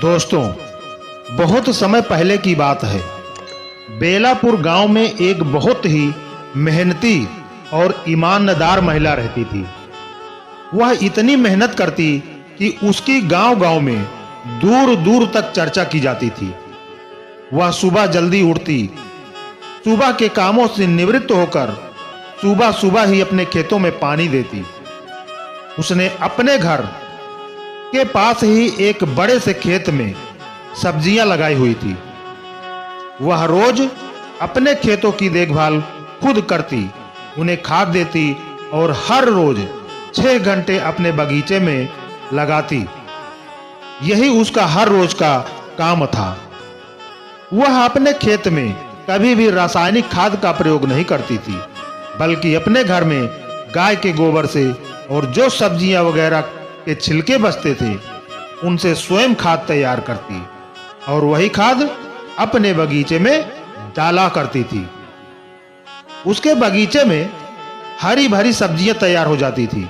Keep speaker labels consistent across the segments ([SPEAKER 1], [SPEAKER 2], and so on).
[SPEAKER 1] दोस्तों, बहुत समय पहले की बात है। बेलापुर गांव में एक बहुत ही मेहनती और ईमानदार महिला रहती थी। वह इतनी मेहनत करती कि उसकी गांव-गांव में दूर-दूर तक चर्चा की जाती थी। वह सुबह जल्दी उठती, सुबह के कामों से निवृत्त होकर सुबह-सुबह ही अपने खेतों में पानी देती। उसने अपने घर के पास ही एक बड़े से खेत में सब्जियां लगाई हुई थी। वह रोज अपने खेतों की देखभाल खुद करती, उन्हें खाद देती और हर रोज 6 घंटे अपने बगीचे में लगाती। यही उसका हर रोज का काम था। वह अपने खेत में कभी भी रासायनिक खाद का प्रयोग नहीं करती थी, बल्कि अपने घर में गाय के गोबर से और जो सब्जियां वगैरह के छिलके बचते थे उनसे स्वयं खाद तैयार करती और वही खाद अपने बगीचे में डाला करती थी। उसके बगीचे में हरी भरी सब्जियां तैयार हो जाती थी।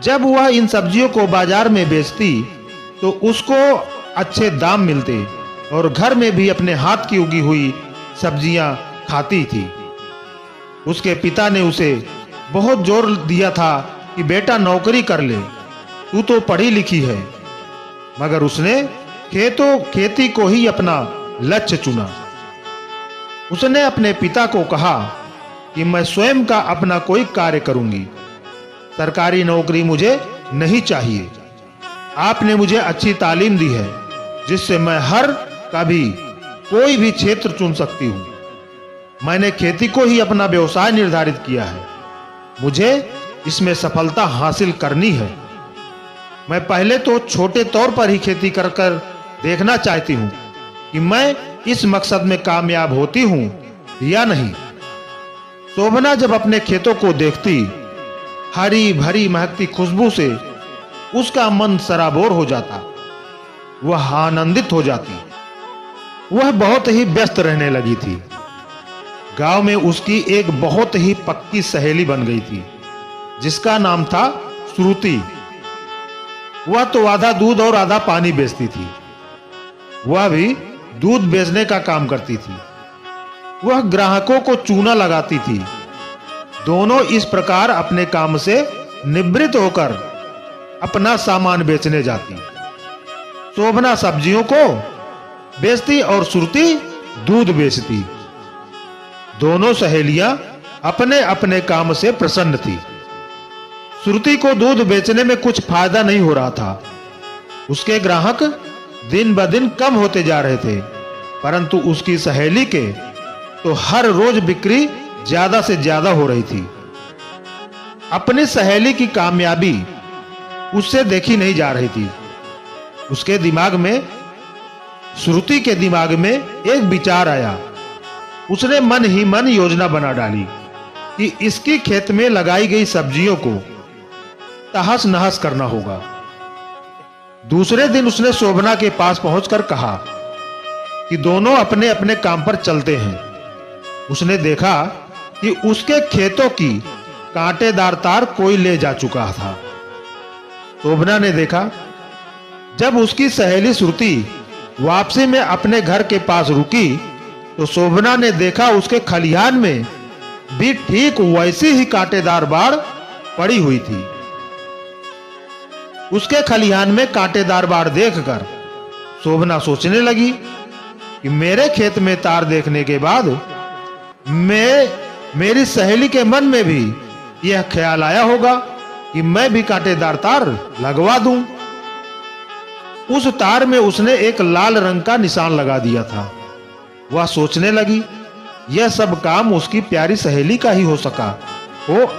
[SPEAKER 1] जब वह इन सब्जियों को बाजार में बेचती तो उसको अच्छे दाम मिलते और घर में भी अपने हाथ की उगी हुई सब्जियां खाती थी। उसके पिता ने उसे बहुत जोर दिया था कि बेटा नौकरी कर ले, तू तो पढ़ी लिखी है, मगर उसने खेती को ही अपना लक्ष्य चुना। उसने अपने पिता को कहा कि मैं स्वयं का अपना कोई कार्य करूंगी, सरकारी नौकरी मुझे नहीं चाहिए। आपने मुझे अच्छी तालीम दी है जिससे मैं हर कभी कोई भी क्षेत्र चुन सकती हूं। मैंने खेती को ही अपना व्यवसाय निर्धारित किया है, मुझे इसमें सफलता हासिल करनी है। मैं पहले तो छोटे तौर पर ही खेती कर देखना चाहती हूं कि मैं इस मकसद में कामयाब होती हूं या नहीं। शोभना जब अपने खेतों को देखती, हरी भरी महकती खुशबू से उसका मन सराबोर हो जाता, वह आनंदित हो जाती। वह बहुत ही व्यस्त रहने लगी थी। गांव में उसकी एक बहुत ही पक्की सहेली बन गई थी जिसका नाम था श्रुति। वह तो आधा दूध और आधा पानी बेचती थी। वह भी दूध बेचने का काम करती थी। वह ग्राहकों को चूना लगाती थी। दोनों इस प्रकार अपने काम से निवृत्त होकर अपना सामान बेचने जाती। शोभना सब्जियों को बेचती और श्रुति दूध बेचती। दोनों सहेलियां अपने अपने काम से प्रसन्न थी। श्रुति को दूध बेचने में कुछ फायदा नहीं हो रहा था। उसके ग्राहक दिन ब दिन कम होते जा रहे थे, परंतु उसकी सहेली के तो हर रोज बिक्री ज्यादा से ज्यादा हो रही थी। अपनी सहेली की कामयाबी उससे देखी नहीं जा रही थी। उसके दिमाग में, श्रुति के दिमाग में एक विचार आया। उसने मन ही मन योजना बना डाली कि इसकी खेत में लगाई गई सब्जियों को तहस नहस करना होगा। दूसरे दिन उसने शोभना के पास पहुंचकर कहा कि दोनों अपने अपने काम पर चलते हैं। उसने देखा कि उसके खेतों की कांटेदार तार कोई ले जा चुका था। शोभना ने देखा, जब उसकी सहेली श्रुति वापसी में अपने घर के पास रुकी तो शोभना ने देखा उसके खलिहान में भी ठीक वैसी ही कांटेदार बाड़ पड़ी हुई थी। उसके खलिहान में कांटेदार बाड़ देखकर शोभना सोचने लगी कि मेरे खेत में तार देखने के बाद मेरी सहेली के मन में भी यह ख्याल आया होगा कि मैं भी कांटेदार तार लगवा दूं। उस तार में उसने एक लाल रंग का निशान लगा दिया था। वह सोचने लगी, यह सब काम उसकी प्यारी सहेली का ही हो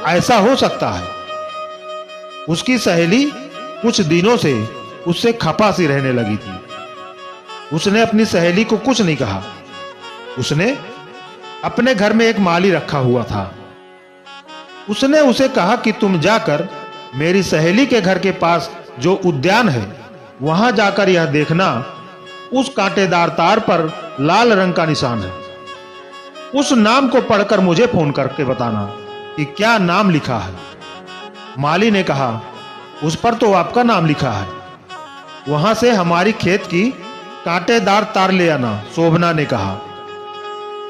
[SPEAKER 1] ऐसा हो सकता है। उसकी सहेली कुछ दिनों से उससे खपा सी रहने लगी थी। उसने अपनी सहेली को कुछ नहीं कहा। उसने अपने घर में एक माली रखा हुआ था। उसने उसे कहा कि तुम जाकर मेरी सहेली के घर के पास जो उद्यान है वहां जाकर यह देखना, उस कांटेदार तार पर लाल रंग का निशान है। उस नाम को पढ़कर मुझे फोन करके बताना कि क्या नाम लिखा है। माली ने कहा, उस पर तो आपका नाम लिखा है। वहां से हमारी खेत की कांटेदार तार ले आना। शोभना ने कहा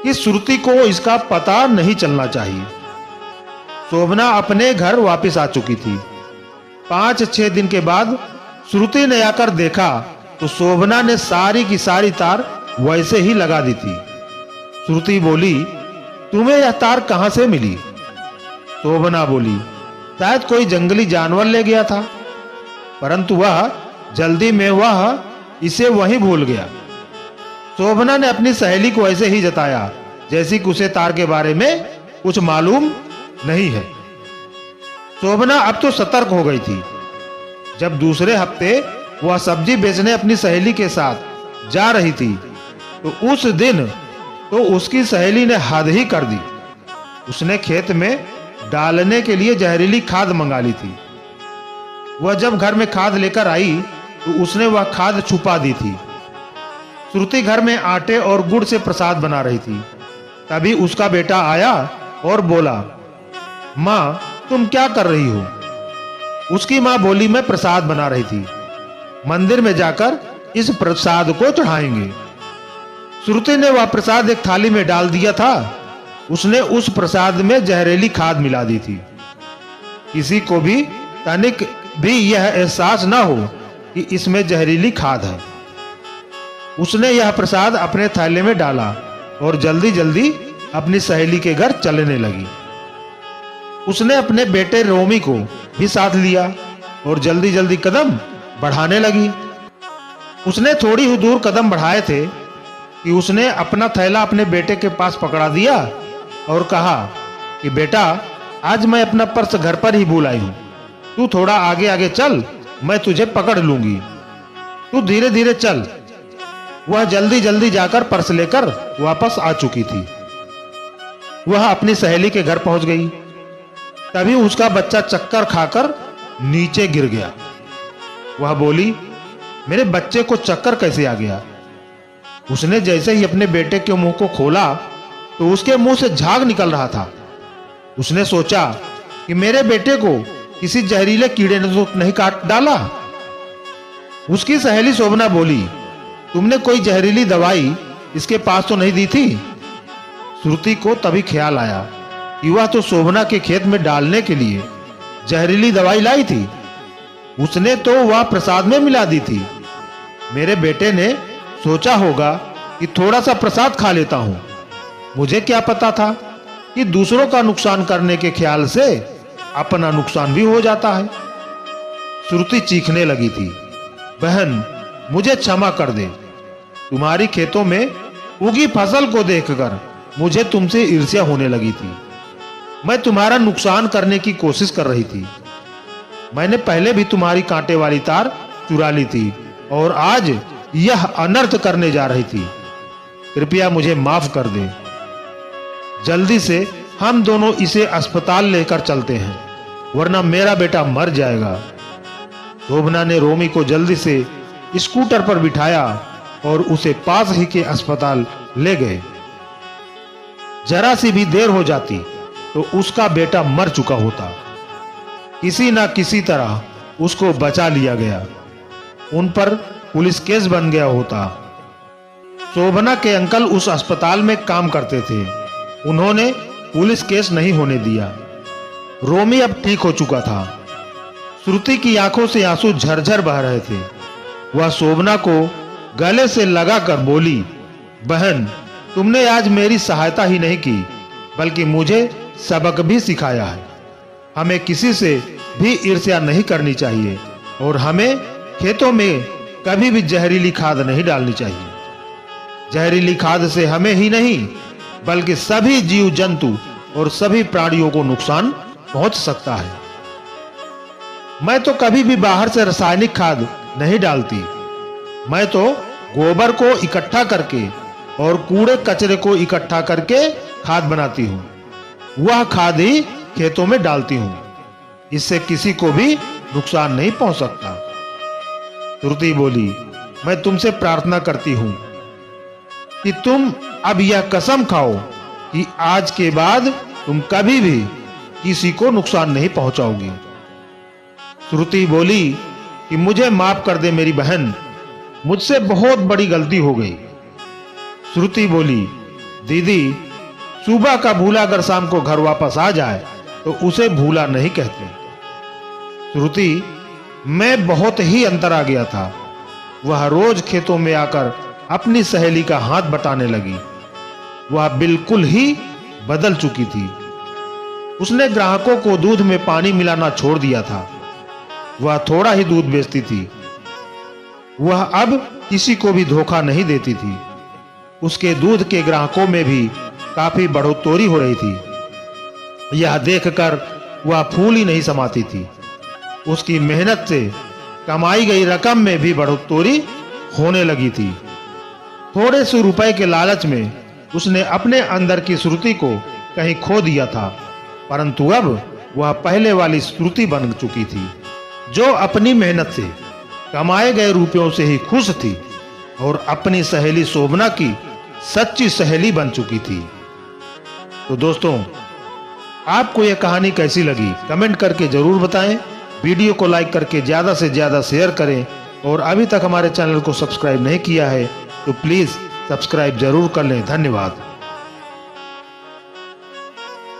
[SPEAKER 1] कि श्रुति को इसका पता नहीं चलना चाहिए। शोभना अपने घर वापस आ चुकी थी। 5-6 दिन के बाद श्रुति ने आकर देखा तो शोभना ने सारी की सारी तार वैसे ही लगा दी थी। श्रुति बोली, तुम्हें यह तार कहां से मिली? शोभना बोली, शायद कोई जंगली जानवर ले गया था, परंतु वह जल्दी में वह इसे वहीं भूल गया। शोभना ने अपनी सहेली को ऐसे ही जताया जैसी कि उसे तार के बारे में कुछ मालूम नहीं है। शोभना अब तो सतर्क हो गई थी। जब दूसरे हफ्ते वह सब्जी बेचने अपनी सहेली के साथ जा रही थी तो उस दिन तो उसकी सहेली ने हद ही कर दी। उसने खेत में डालने के लिए जहरीली खाद मंगा ली थी। वह जब घर में खाद लेकर आई तो उसने वह खाद छुपा दी थी। श्रुति घर में आटे और गुड़ से प्रसाद बना रही थी। तभी उसका बेटा आया और बोला, माँ तुम क्या कर रही हो? उसकी माँ बोली, मैं प्रसाद बना रही थी, मंदिर में जाकर इस प्रसाद को चढ़ाएंगे। श्रुति ने वह प्रसाद एक थाली में डाल दिया था। उसने उस प्रसाद में जहरीली खाद मिला दी थी। किसी को भी तनिक भी यह एहसास न हो कि इसमें जहरीली खाद है। उसने यह प्रसाद अपने थैले में डाला और जल्दी जल्दी अपनी सहेली के घर चलने लगी। उसने अपने बेटे रोमी को भी साथ लिया और जल्दी जल्दी कदम बढ़ाने लगी। उसने थोड़ी ही दूर कदम बढ़ाए थे कि उसने अपना थैला अपने बेटे के पास पकड़ा दिया और कहा कि बेटा, आज मैं अपना पर्स घर पर ही भूल आई हूं। तू थोड़ा आगे आगे चल, मैं तुझे पकड़ लूंगी। तू धीरे धीरे चल। वह जल्दी जल्दी जाकर पर्स लेकर वापस आ चुकी थी। वह अपनी सहेली के घर पहुंच गई। तभी उसका बच्चा चक्कर खाकर नीचे गिर गया। वह बोली, मेरे बच्चे को चक्कर कैसे आ गया? उसने जैसे ही अपने बेटे के मुंह को खोला तो उसके मुंह से झाग निकल रहा था। उसने सोचा कि मेरे बेटे को किसी जहरीले कीड़े ने तो नहीं काट डाला। उसकी सहेली शोभना बोली, तुमने कोई जहरीली दवाई इसके पास तो नहीं दी थी? श्रुति को तभी ख्याल आया कि वह तो शोभना के खेत में डालने के लिए जहरीली दवाई लाई थी। उसने तो वह प्रसाद में मिला दी थी। मेरे बेटे ने सोचा होगा कि थोड़ा सा प्रसाद खा लेता हूं। मुझे क्या पता था कि दूसरों का नुकसान करने के ख्याल से अपना नुकसान भी हो जाता है। श्रुति चीखने लगी थी, बहन मुझे क्षमा कर दे। तुम्हारी खेतों में उगी फसल को देखकर मुझे तुमसे ईर्ष्या होने लगी थी। मैं तुम्हारा नुकसान करने की कोशिश कर रही थी। मैंने पहले भी तुम्हारी कांटे वाली तार चुरा ली थी और आज यह अनर्थ करने जा रही थी। कृपया मुझे माफ कर दे। जल्दी से हम दोनों इसे अस्पताल लेकर चलते हैं, वरना मेरा बेटा मर जाएगा। शोभना ने रोमी को जल्दी से स्कूटर पर बिठाया और उसे पास ही के अस्पताल ले गए। जरा सी भी देर हो जाती तो उसका बेटा मर चुका होता। किसी ना किसी तरह उसको बचा लिया गया। उन पर पुलिस केस बन गया होता। शोभना के अंकल उस अस्पताल में काम करते थे। उन्होंने पुलिस केस नहीं होने दिया। रोमी अब ठीक हो चुका था। श्रुति की आंखों से आंसू झरझर बह रहे थे। वह शोभना को गले से लगाकर बोली, बहन तुमने आज मेरी सहायता ही नहीं की बल्कि मुझे सबक भी सिखाया है। हमें किसी से भी ईर्ष्या नहीं करनी चाहिए और हमें खेतों में कभी भी जहरीली खाद नहीं डालनी चाहिए। जहरीली खाद से हमें ही नहीं बल्कि सभी जीव जंतु और सभी प्राणियों को नुकसान पहुंच सकता है। मैं तो कभी भी बाहर से रासायनिक खाद नहीं डालती। मैं तो गोबर को इकट्ठा करके और कूड़े कचरे को इकट्ठा करके खाद बनाती हूँ। वह खाद ही खेतों में डालती हूँ। इससे किसी को भी नुकसान नहीं पहुंच सकता। श्रुति बोली, मैं तुमसे प्रार्थना करती हूँ कि तुम अब यह कसम खाओ कि आज के बाद तुम कभी भी किसी को नुकसान नहीं पहुंचाओगी। श्रुति बोली, कि मुझे माफ कर दे मेरी बहन, मुझसे बहुत बड़ी गलती हो गई। श्रुति बोली, दीदी, सुबह का भूला अगर शाम को घर वापस आ जाए तो उसे भूला नहीं कहते। श्रुति, मैं बहुत ही अंतर आ गया था। वह रोज खेतों में आकर अपनी सहेली का हाथ बटाने लगी। वह बिल्कुल ही बदल चुकी थी। उसने ग्राहकों को दूध में पानी मिलाना छोड़ दिया था। वह थोड़ा ही दूध बेचती थी। वह अब किसी को भी धोखा नहीं देती थी। उसके दूध के ग्राहकों में भी काफी बढ़ोतरी हो रही थी। यह देखकर वह फूल ही नहीं समाती थी। उसकी मेहनत से कमाई गई रकम में भी बढ़ोतरी होने लगी थी। थोड़े से रुपए के लालच में उसने अपने अंदर की श्रुति को कहीं खो दिया था, परंतु अब वह पहले वाली श्रुति बन चुकी थी, जो अपनी मेहनत से कमाए गए रुपयों से ही खुश थी और अपनी सहेली शोभना की सच्ची सहेली बन चुकी थी। तो दोस्तों, आपको यह कहानी कैसी लगी कमेंट करके जरूर बताएं। वीडियो को लाइक करके ज्यादा से ज्यादा शेयर करें और अभी तक हमारे चैनल को सब्सक्राइब नहीं किया है तो प्लीज सब्सक्राइब जरूर कर लें। धन्यवाद।